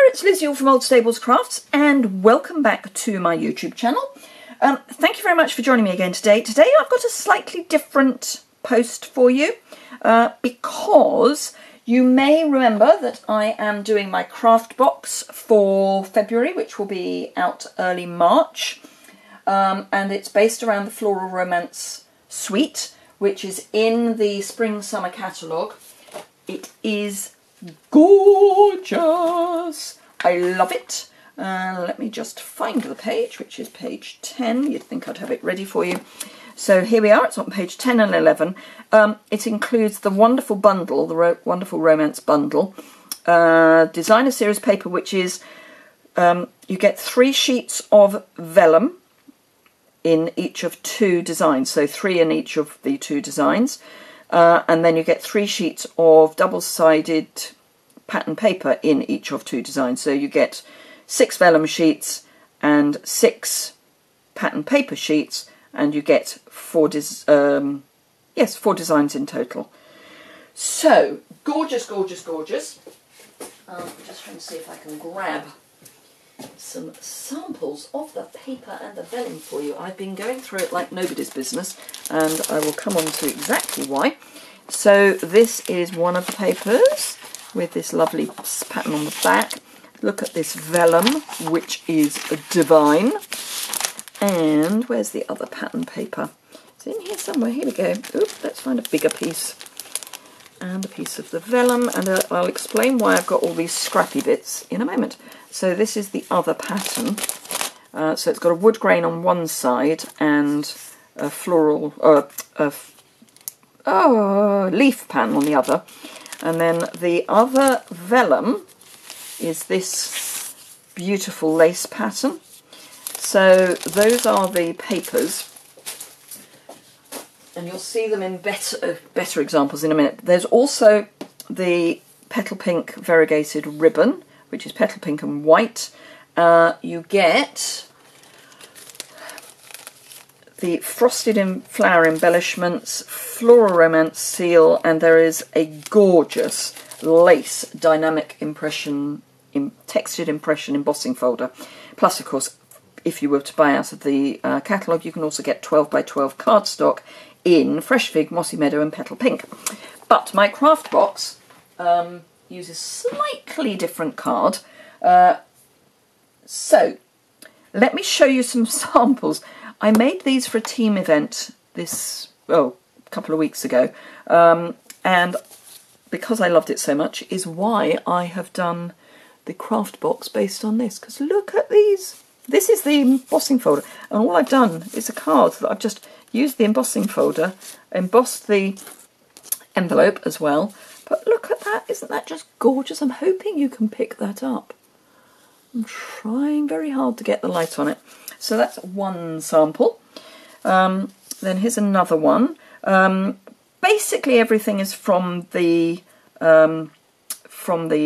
it's Liz Yuille from Old Stables Crafts, and welcome back to my YouTube channel. Thank you very much for joining me again today. Today I've got a slightly different post for you because you may remember that I am doing my craft box for February, which will be out early March, and it's based around the Floral Romance suite, which is in the Spring Summer catalogue. It is gorgeous. I love it. Let me just find the page, which is page 10. You'd think I'd have it ready for you. So here we are. It's on page 10 and 11. It includes the wonderful bundle, the wonderful romance bundle, designer series paper, which is you get 3 sheets of vellum in each of 2 designs, so 3 in each of the 2 designs, and then you get 3 sheets of double-sided pattern paper in each of 2 designs. So you get 6 vellum sheets and 6 pattern paper sheets, and you get 4 designs in total. So gorgeous, gorgeous, gorgeous. I'm just trying to see if I can grab some samples of the paper and the vellum for you. I've been going through it like nobody's business, and I will come on to exactly why. So this is one of the papers with this lovely pattern on the back. Look at this vellum, which is divine. And where's the other pattern paper? It's in here somewhere. Here we go. Oop, let's find a bigger piece. And a piece of the vellum, and I'll explain why I've got all these scrappy bits in a moment. So this is the other pattern. So it's got a wood grain on one side and a floral, leaf pattern on the other. And then the other vellum is this beautiful lace pattern. So those are the papers, and you'll see them in better examples in a minute. There's also the petal pink variegated ribbon, which is petal pink and white. You get the frosted flower embellishments, floral romance seal, and there is a gorgeous lace dynamic impression, textured impression embossing folder. Plus, of course, if you were to buy out of the catalogue, you can also get 12 by 12 cardstock in Fresh Fig, Mossy Meadow and Petal Pink. But my craft box uses slightly different card. So let me show you some samples. I made these for a team event a couple of weeks ago, and because I loved it so much is why I have done the craft box based on this, because look at these. This is the embossing folder, and all I've done is a card that I've just used the embossing folder, embossed the envelope as well. But look at that, isn't that just gorgeous? I'm hoping you can pick that up. I'm trying very hard to get the light on it. So that's one sample. Then here's another one. Basically everything is from the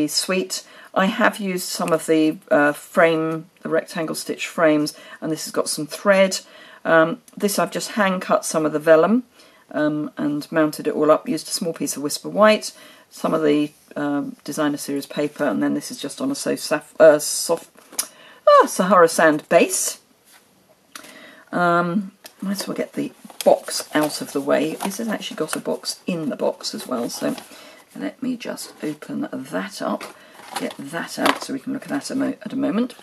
suite. I have used some of the the rectangle stitch frames, and this has got some thread. This I've just hand cut some of the vellum and mounted it all up. Used a small piece of Whisper White, some of the designer series paper, and then this is just on a soft Sahara sand base. Might as well get the box out of the way. This has actually got a box in the box as well, so let me just open that up, get that out so we can look at that at a moment.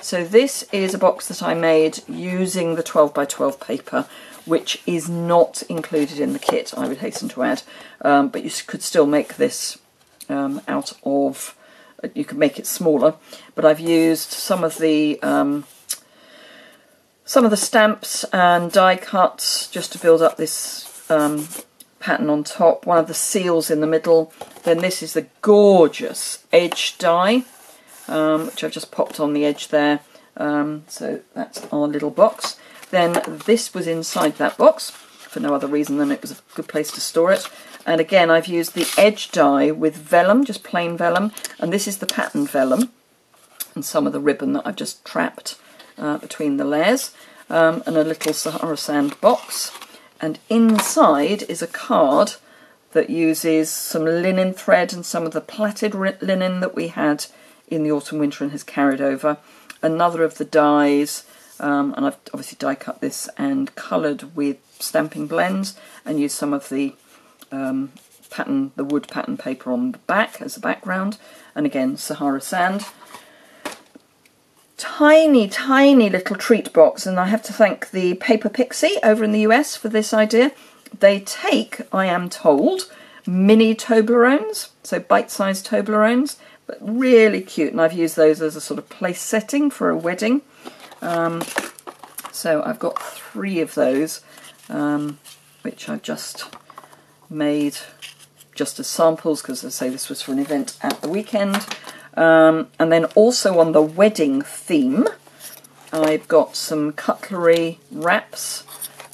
So this is a box that I made using the 12 by 12 paper, which is not included in the kit, I would hasten to add, but you could still make this out of, you could make it smaller, but I've used some of the stamps and die cuts just to build up this pattern on top, one of the seals in the middle. Then this is the gorgeous edge die, which I've just popped on the edge there. So that's our little box. Then this was inside that box for no other reason than it was a good place to store it. And again, I've used the edge die with vellum, just plain vellum, and this is the pattern vellum, and some of the ribbon that I've just trapped between the layers, and a little Sahara sand box. And inside is a card that uses some linen thread and some of the plaited linen that we had in the autumn winter and has carried over. Another of the dies, and I've obviously die cut this and coloured with stamping blends and used some of the the wood pattern paper on the back as a background, and again Sahara sand. Tiny little treat box, and I have to thank the Paper Pixie over in the US for this idea. They take, I am told, mini Toblerones, so bite-sized Toblerones, but really cute, and I've used those as a sort of place setting for a wedding. So I've got 3 of those, which I've just made just as samples, because as I say, this was for an event at the weekend. And then also on the wedding theme, I've got some cutlery wraps,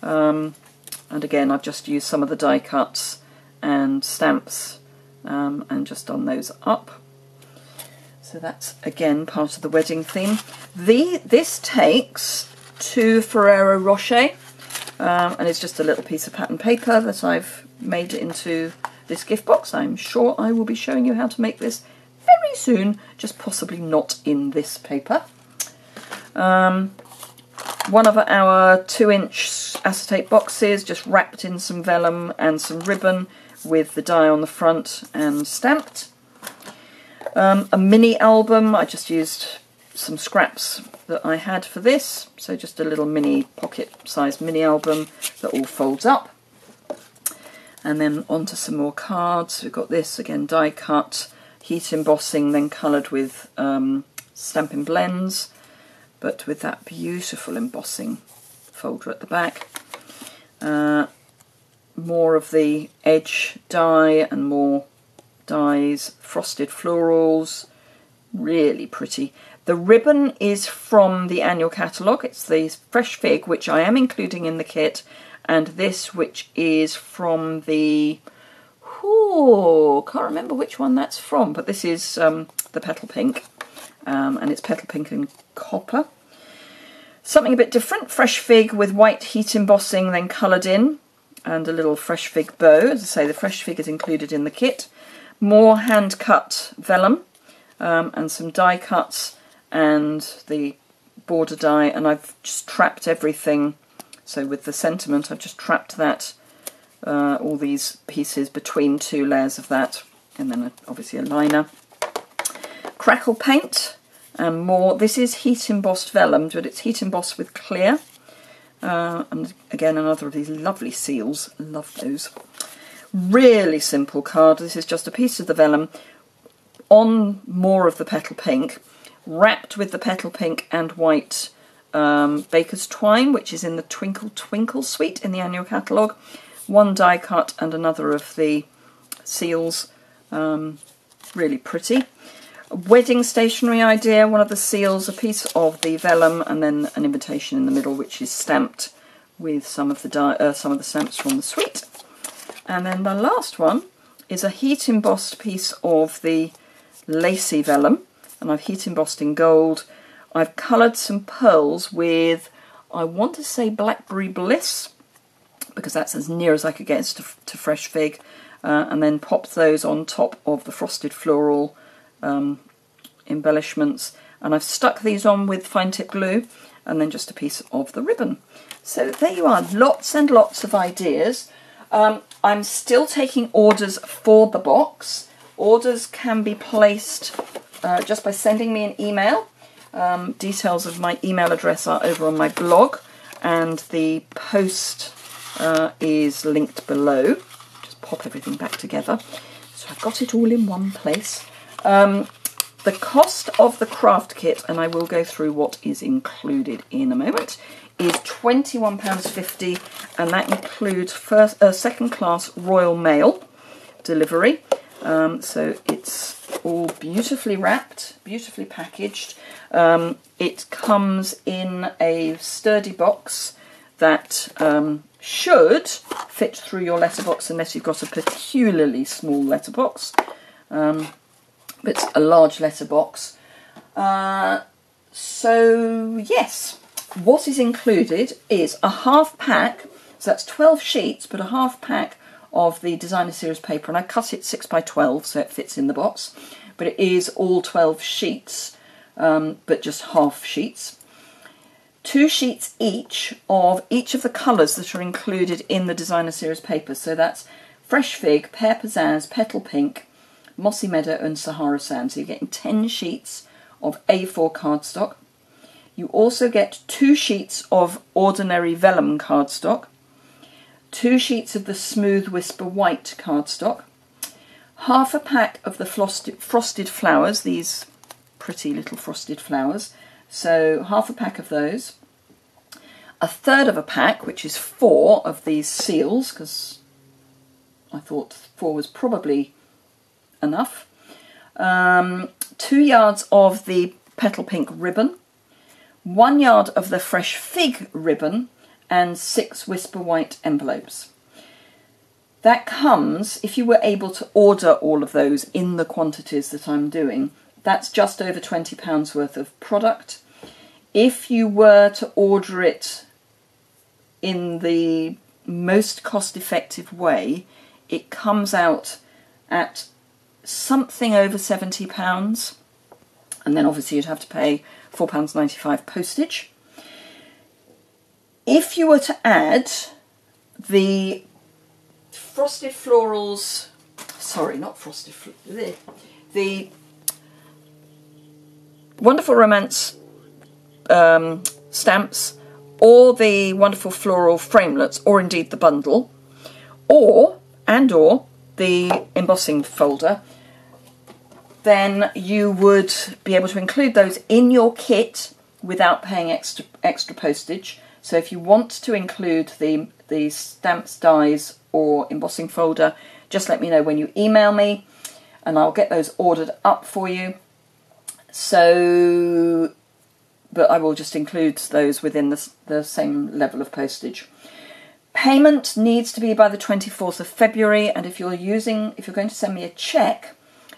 and again I've just used some of the die cuts and stamps and just done those up. So that's again part of the wedding theme. This takes 2 Ferrero Rocher, and it's just a little piece of pattern paper that I've made into this gift box. I'm sure I will be showing you how to make this very soon, just possibly not in this paper. One of our 2-inch acetate boxes, just wrapped in some vellum and some ribbon with the die on the front and stamped. A mini album, I just used some scraps that I had for this, so just a little mini pocket-sized mini album that all folds up. And then onto some more cards. We've got this, again, die cut, heat embossing, then coloured with stamping blends, but with that beautiful embossing folder at the back. More of the edge die and more dies, frosted florals, really pretty. The ribbon is from the annual catalogue. It's the Fresh Fig, which I am including in the kit, and this, which is from the, can't remember which one that's from, but this is the Petal Pink, and it's Petal Pink and Copper. Something a bit different, Fresh Fig with white heat embossing, then coloured in, and a little Fresh Fig bow. As I say, the Fresh Fig is included in the kit. More hand-cut vellum, and some die cuts, and the border die, and I've just trapped everything. So with the sentiment, I've just trapped that, all these pieces between 2 layers of that, and then obviously a liner. Crackle paint, and more. This is heat embossed vellum, but it's heat embossed with clear. And again, another of these lovely seals. Love those. Really simple card. This is just a piece of the vellum on more of the Petal Pink, wrapped with the Petal Pink and white baker's twine, which is in the Twinkle Twinkle suite in the annual catalogue. 1 die cut and another of the seals. Really pretty. A wedding stationery idea, one of the seals, a piece of the vellum, and then an invitation in the middle, which is stamped with some of the stamps from the suite. And then the last one is a heat embossed piece of the lacy vellum, and I've heat embossed in gold. I've coloured some pearls with, I want to say, Blackberry Bliss, because that's as near as I could get to Fresh Fig, and then popped those on top of the frosted floral embellishments, and I've stuck these on with fine tip glue, and then just a piece of the ribbon. So there you are, lots and lots of ideas. I'm still taking orders for the box. Orders can be placed just by sending me an email. Details of my email address are over on my blog, and the post is linked below. Just pop everything back together. So I've got it all in one place. The cost of the craft kit, and I will go through what is included in a moment, is £21.50, and that includes second class Royal Mail delivery. So it's all beautifully wrapped, beautifully packaged. It comes in a sturdy box that should fit through your letterbox, unless you've got a peculiarly small letterbox. It's a large letterbox. So yes, what is included is a half pack, so that's 12 sheets, but a half pack of the Designer Series paper, and I cut it 6 by 12 so it fits in the box, but it is all 12 sheets, but just half sheets. 2 sheets each of the colours that are included in the designer series paper. So that's Fresh Fig, Pear Pizzazz, Petal Pink, Mossy Meadow and Sahara Sand. So you're getting 10 sheets of A4 cardstock. You also get 2 sheets of ordinary vellum cardstock, 2 sheets of the Smooth Whisper White cardstock, half a pack of the frosted flowers, these pretty little frosted flowers, so half a pack of those, a third of a pack, which is 4 of these seals, because I thought 4 was probably enough, 2 yards of the Petal Pink ribbon, 1 yard of the Fresh Fig ribbon, and 6 Whisper White envelopes. That comes, if you were able to order all of those in the quantities that I'm doing, that's just over £20 worth of product. If you were to order it in the most cost-effective way, it comes out at something over £70, and then obviously you'd have to pay £4.95 postage. If you were to add the Frosted Florals, sorry, not Frosted, the Wonderful Romance stamps, or the Wonderful Floral framelets, or indeed the bundle, or the embossing folder, then you would be able to include those in your kit without paying extra postage. So if you want to include the stamps, dies or embossing folder, just let me know when you email me and I'll get those ordered up for you. So, but I will just include those within the same level of postage. Payment needs to be by the 24th of February, and if you're going to send me a cheque,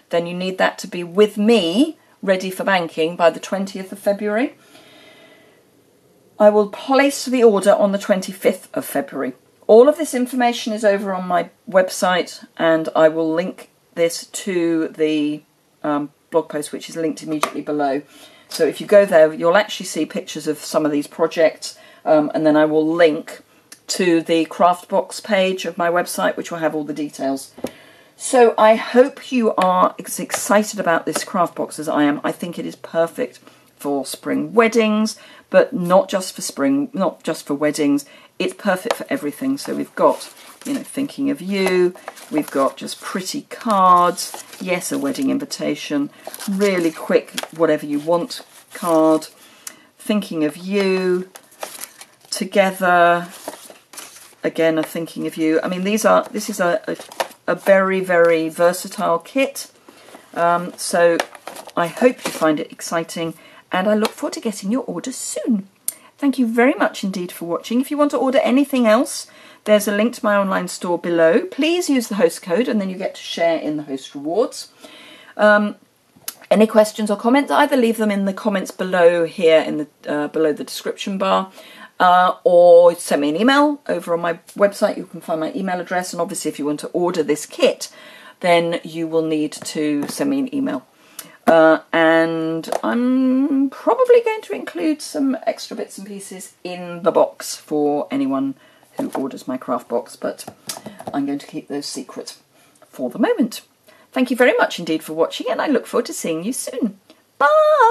then you need that to be with me, ready for banking, by the 20th of February. I will place the order on the 25th of February. All of this information is over on my website, and I will link this to the blog post, which is linked immediately below. So if you go there, you'll actually see pictures of some of these projects, and then I will link to the craft box page of my website, which will have all the details. So I hope you are as excited about this craft box as I am. I think it is perfect for spring weddings, but not just for spring, not just for weddings. It's perfect for everything. So we've got, you know, Thinking of You. We've got just pretty cards. Yes, a wedding invitation. Really quick, whatever you want card. Thinking of You. Together. Again, a Thinking of You. I mean, this is a very, very versatile kit. So I hope you find it exciting, and I look forward to getting your orders soon. Thank you very much indeed for watching. If you want to order anything else, there's a link to my online store below. Please use the host code, and then you get to share in the host rewards. Any questions or comments, either leave them in the comments below here in the below the description bar, or send me an email over on my website. You can find my email address, and obviously if you want to order this kit, then you will need to send me an email. And I'm probably going to include some extra bits and pieces in the box for anyone who orders my craft box, but I'm going to keep those secret for the moment. Thank you very much indeed for watching, and I look forward to seeing you soon. Bye!